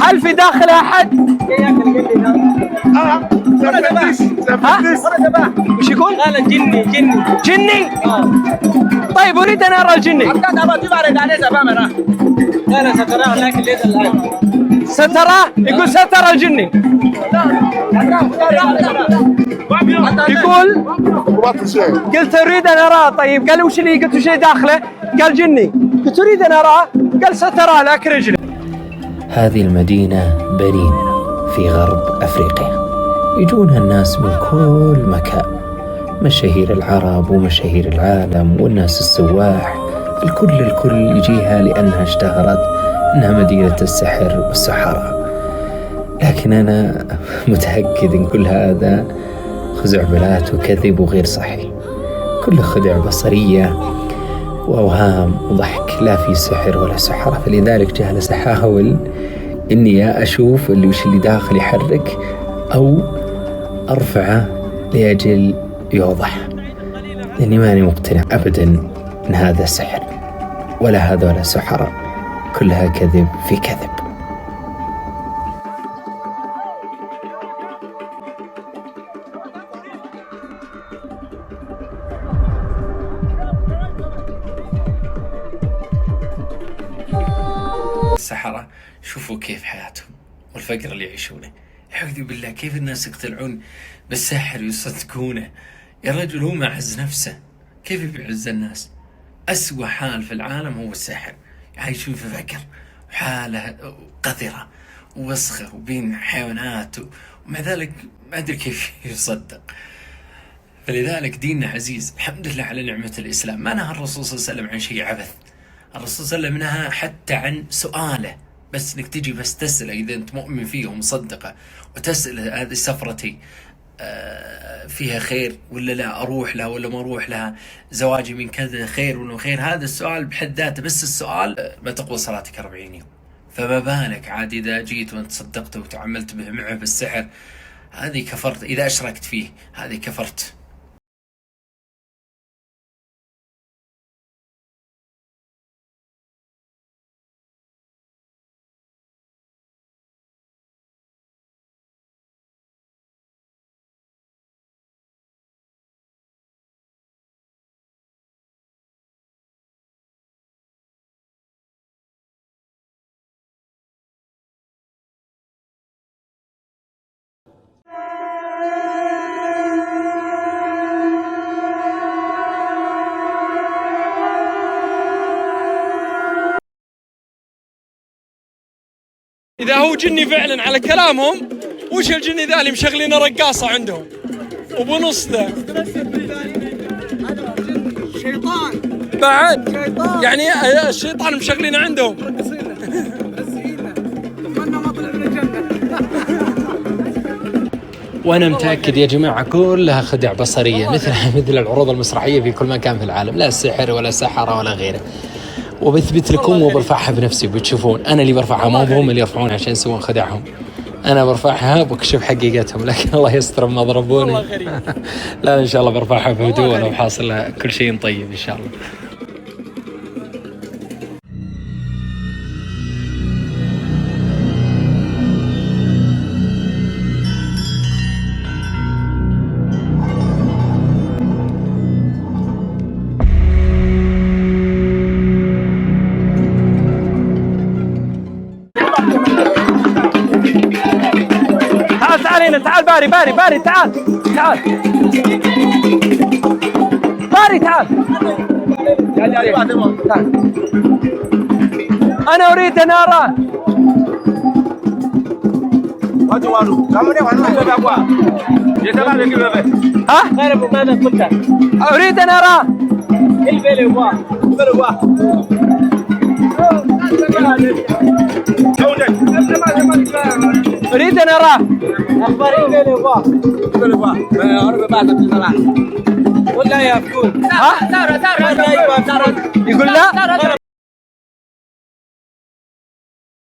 هل في داخلها أحد؟ وش يقول؟ قال جني جني جني؟ طيب أريد أن أرى الجني. قال ستراه لكن ليس الآن. ستراه؟ يقول سترى الجني. يقول قلت أريد أن أراه. طيب قال وش اللي قلت شيء داخله؟ قال جني. قلت أريد أن أراه. قال ستراه لكن رجلي. هذه المدينة برين في غرب أفريقيا، يجونها الناس من كل مكان، مشاهير العرب ومشاهير العالم والناس السواح، الكل يجيها لأنها اشتهرت أنها مدينة السحر والسحرة. لكن أنا متأكد أن كل هذا خزعبلات وكذب وغير صحي، كله خدع بصرية وأوهام وضحك، لا في سحر ولا سحرة. فلذلك جالس أحاول إني أشوف وش اللي داخل يحرك أو أرفعه لأجل يوضح، لأني ماني مقتنع أبدا أن هذا سحر ولا هذا ولا سحرة، كلها كذب في كذب. السحرة شوفوا كيف حياتهم والفقر اللي يعيشونه. أعوذ بالله، كيف الناس يقتنعون بالسحر ويصدقونه؟ يا رجل هو ما عز نفسه، كيف بيعز الناس؟ أسوأ حال في العالم هو السحر، يعيشون في فقر وحالة قذرة ووسخة وبين حيوانات ومع ذلك ما أدري كيف يصدق. فلذلك ديننا عزيز، الحمد لله على نعمة الإسلام. ما نهى الرسول صلى الله عليه وسلم عن شيء عبث، الرسول صلى الله عليه وسلم نهى حتى عن سؤاله، بس انك تجي بس تسأله إذا أنت مؤمن فيه ومصدقه، وتسأل هذه سفرتي فيها خير ولا لا، أروح لها ولا ما أروح لها، زواجي من كذا خير ولا خير. هذا السؤال بحد ذاته، بس السؤال ما تقوى صلاتك 40 يوم. فما بالك عاد إذا جيت وأنت صدقته وتعاملت به معه بالسحر، هذه كفرت. إذا أشركت فيه هذه كفرت. إذا هو جني فعلا على كلامهم، وش الجني ذا اللي مشغلين رقاصة عندهم وبنص ذا؟ شيطان بعد شيطان. يعني الشيطان مشغلين عندهم. وأنا متأكد يا جماعة كلها خدع بصرية، مثل العروض المسرحية في كل مكان في العالم، لا سحر ولا سحرة ولا غيره. وبثبت لكم وبرفعها بنفسي، بتشوفون أنا اللي برفعها، ما هم اللي يرفعون عشان يسوون خدعهم. أنا برفعها وبكشف حقيقتهم، لكن الله يستر ما ضربوني. لا إن شاء الله برفعها بهدوء، ولو حاصل كل شيء طيب إن شاء الله. تعال باري تعال تعال باري تعال. أنا أريد أن أرى. ها؟ ماذا قلت؟ أريد أن أرى. أريد أن أراه. ولا يا فكون. ها؟ يقول لا.